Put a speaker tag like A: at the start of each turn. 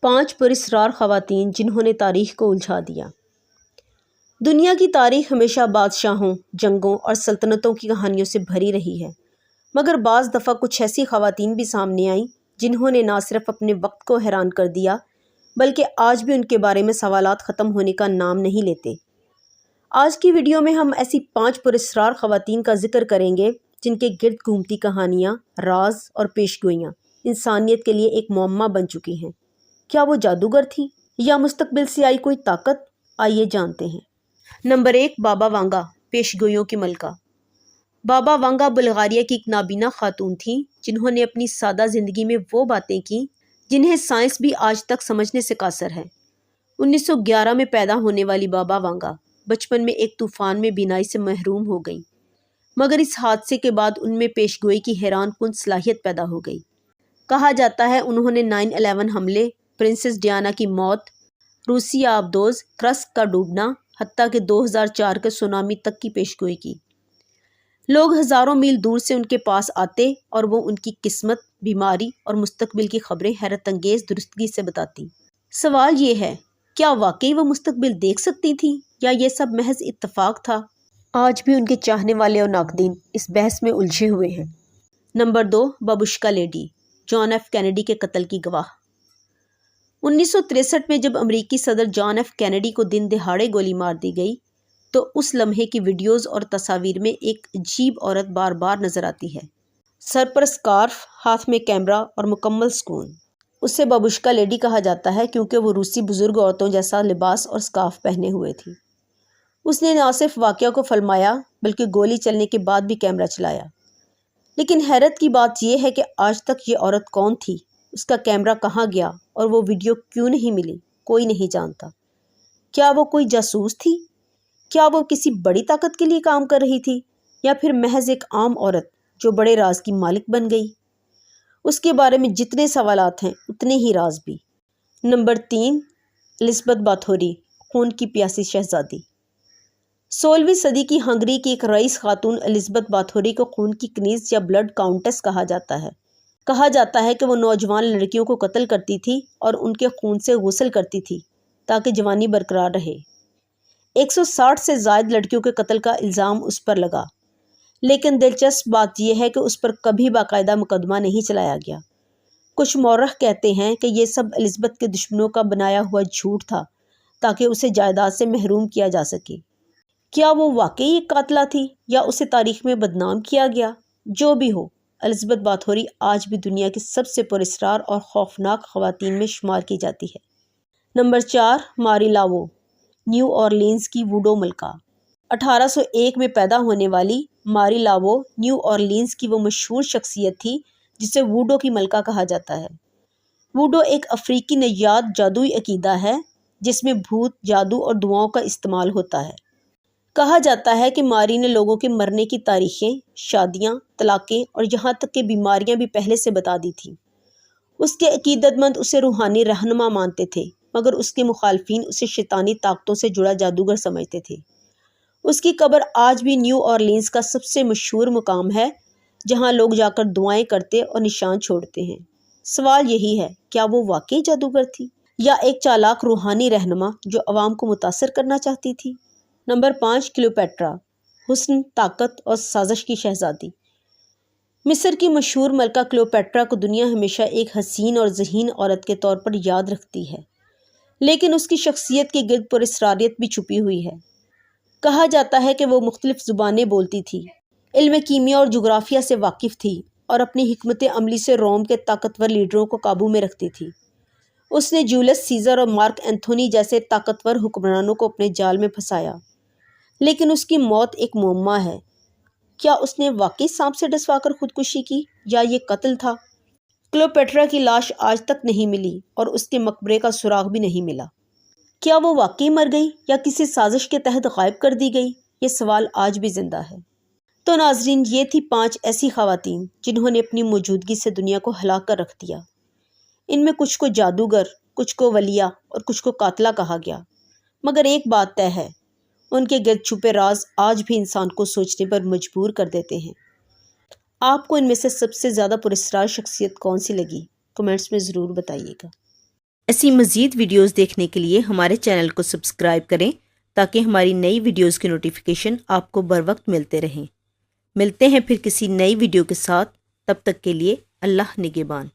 A: 5 पुरस्कार ख़वातीन जिन्होंने तारीख़ को उलझा दिया। दुनिया की तारीख़ हमेशा बादशाहों, जंगों और सल्तनतों की कहानियों से भरी रही है, मगर बाज़ दफ़ा कुछ ऐसी ख़वातीन भी सामने आईं जिन्होंने ना सिर्फ अपने वक्त को हैरान कर दिया, बल्कि आज भी उनके बारे में सवालात ख़त्म होने का नाम नहीं लेते। आज की वीडियो में हम ऐसी 5 पुरस्कार ख़वातीन का जिक्र करेंगे जिनके गिर्द घूमती कहानियाँ, राज और पेशगोइयाँ इंसानियत के लिए एक मुअम्मा बन चुकी हैं। क्या वो जादूगर थी या मुस्तकबिल से आई कोई ताकत? आइए जानते हैं। नंबर 1, बाबा वांगा, पेशगोइयों की मलका। बाबा वांगा बुल्गारिया की एक नाबीना खातून थी जिन्होंने अपनी सादा ज़िंदगी में वो बातें की जिन्हें साइंस भी आज तक समझने से कासर है। 1911 में पैदा होने वाली बाबा वांगा बचपन में एक तूफ़ान में बीनाई से महरूम हो गई, मगर इस हादसे के बाद उनमें पेशगोई की हैरानकुन सलाहियत पैदा हो गई। कहा जाता है उन्होंने 9/11 हमले, प्रिंसेस डियाना की मौत, रूसी आबदोज़, क्रस्ट का डूबना, हत्ता कि 2004 के सुनामी तक की पेशगोई की। लोग हज़ारों मील दूर से उनके पास आते और वो उनकी किस्मत, बीमारी और मुस्तकबिल की खबरें हैरत अंगेज़ दुरुस्तगी से बताती। सवाल ये है, क्या वाकई वो मुस्तकबिल देख सकती थी या ये सब महज इत्तफाक था? आज भी उनके चाहने वाले और नाक़दीन इस बहस में उलझे हुए हैं। Number 2, babushka lady, John F Kennedy के कत्ल की गवाह। 1963 में जब अमरीकी सदर जॉन एफ कैनेडी को दिन दहाड़े गोली मार दी गई तो उस लम्हे की वीडियोज़ और तस्वीर में एक अजीब औरत बार बार नज़र आती है। सर पर स्कार्फ, हाथ में कैमरा और मुकम्मल सुकून। उसे बाबुश्का लेडी कहा जाता है क्योंकि वो रूसी बुज़ुर्ग औरतों जैसा लिबास और स्कार्फ पहने हुए थी। उसने न सिर्फ वाक़या को फलमाया बल्कि गोली चलने के बाद भी कैमरा चलाया। लेकिन हैरत की बात यह है कि आज तक ये औरत कौन थी, उसका कैमरा कहाँ गया और वो वीडियो क्यों नहीं मिली, कोई नहीं जानता। क्या वो कोई जासूस थी? क्या वो किसी बड़ी ताकत के लिए काम कर रही थी या फिर महज एक आम औरत जो बड़े राज की मालिक बन गई? उसके बारे में जितने सवालात हैं उतने ही राज भी। नंबर 3, एलिज़ाबेथ बाथोरी, खून की प्यासी शहज़ादी। 16वीं सदी की हंगरी की एक रईस खातून एलिज़ाबेथ बाथोरी को खून की कनीज़ या ब्लड काउंटेस कहा जाता है। कहा जाता है कि वो नौजवान लड़कियों को कत्ल करती थी और उनके खून से गुस्ल करती थी ताकि जवानी बरकरार रहे। 160 से ज़ायद लड़कियों के कत्ल का इल्ज़ाम उस पर लगा, लेकिन दिलचस्प बात यह है कि उस पर कभी बाकायदा मुकदमा नहीं चलाया गया। कुछ मौरख कहते हैं कि ये सब एलिज़ाबेथ के दुश्मनों का बनाया हुआ झूठ था ताकि उसे जायदाद से महरूम किया जा सके। क्या वो वाकई एक कातला थी या उसे तारीख में बदनाम किया गया? जो भी हो, एलिज़ाबेथ बाथोरी आज भी दुनिया की सबसे पुरस्कार और खौफनाक ख़वातीन में शुमार की जाती है। नंबर 4, मारी लावो, न्यू ऑरलीन्स की वूडो मलका। 1801 में पैदा होने वाली मारी लावो न्यू ऑरलीन्स की वो मशहूर शख्सियत थी जिसे वूडो की मलका कहा जाता है। वूडो एक अफ्रीकी नैयाद जादुई अकीदा है जिसमें भूत, जादू और दुआओं का इस्तेमाल होता है। कहा जाता है कि मारी ने लोगों के मरने की तारीखें, शादियां, तलाक़ें और यहाँ तक कि बीमारियां भी पहले से बता दी थी। उसके अकीदतमंद उसे रूहानी रहनुमा मानते थे, मगर उसके मुखालफिन उसे शैतानी ताकतों से जुड़ा जादूगर समझते थे। उसकी कब्र आज भी न्यू ऑरलीन्स का सबसे मशहूर मुकाम है जहाँ लोग जाकर दुआएं करते और निशान छोड़ते हैं। सवाल यही है, क्या वो वाकई जादूगर थी या एक चालाक रूहानी रहनुमा जो अवाम को मुतासर करना चाहती थी? नंबर 5, क्लियोपेट्रा, हुस्न, ताकत और साजिश की शहज़ादी। मिस्र की मशहूर मलका क्लियोपेट्रा को दुनिया हमेशा एक हसीन और ज़हीन औरत के तौर पर याद रखती है, लेकिन उसकी शख्सियत के गिर्द पुरस्कारियत भी छुपी हुई है। कहा जाता है कि वो मुख्तलिफ ज़ुबानें बोलती थी, इल्म कीमिया और जुग्राफिया से वाकिफ़ थी और अपनी हिकमत अमली से रोम के ताकतवर लीडरों को काबू में रखती थी। उसने जूलियस सीज़र और मार्क एंथोनी जैसे ताकतवर हुक्मरानों को अपने जाल में फंसाया, लेकिन उसकी मौत एक मुअम्मा है। क्या उसने वाकई सांप से डसवाकर खुदकुशी की या ये कत्ल था? क्लियोपेट्रा की लाश आज तक नहीं मिली और उसके मकबरे का सुराग भी नहीं मिला। क्या वो वाकई मर गई या किसी साजिश के तहत गायब कर दी गई? ये सवाल आज भी जिंदा है। तो नाजरीन, ये थी 5 ऐसी ख़वातीन जिन्होंने अपनी मौजूदगी से दुनिया को हिला कर रख दिया। इनमें कुछ को जादूगर, कुछ को वलिया और कुछ को कातला कहा गया, मगर एक बात तय है, उनके गिर्द छुपे राज आज भी इंसान को सोचने पर मजबूर कर देते हैं। आपको इनमें से सबसे ज़्यादा पुरस्कार शख्सियत कौन सी लगी? कमेंट्स में ज़रूर बताइएगा। ایسی مزید ویڈیوز دیکھنے کے لیے ہمارے چینل کو سبسکرائب کریں تاکہ ہماری نئی ویڈیوز کی نوٹیفیکیشن آپ کو بر وقت ملتے رہیں۔ ملتے ہیں پھر کسی نئی ویڈیو کے ساتھ، تب تک کے لیے اللہ نگہبان۔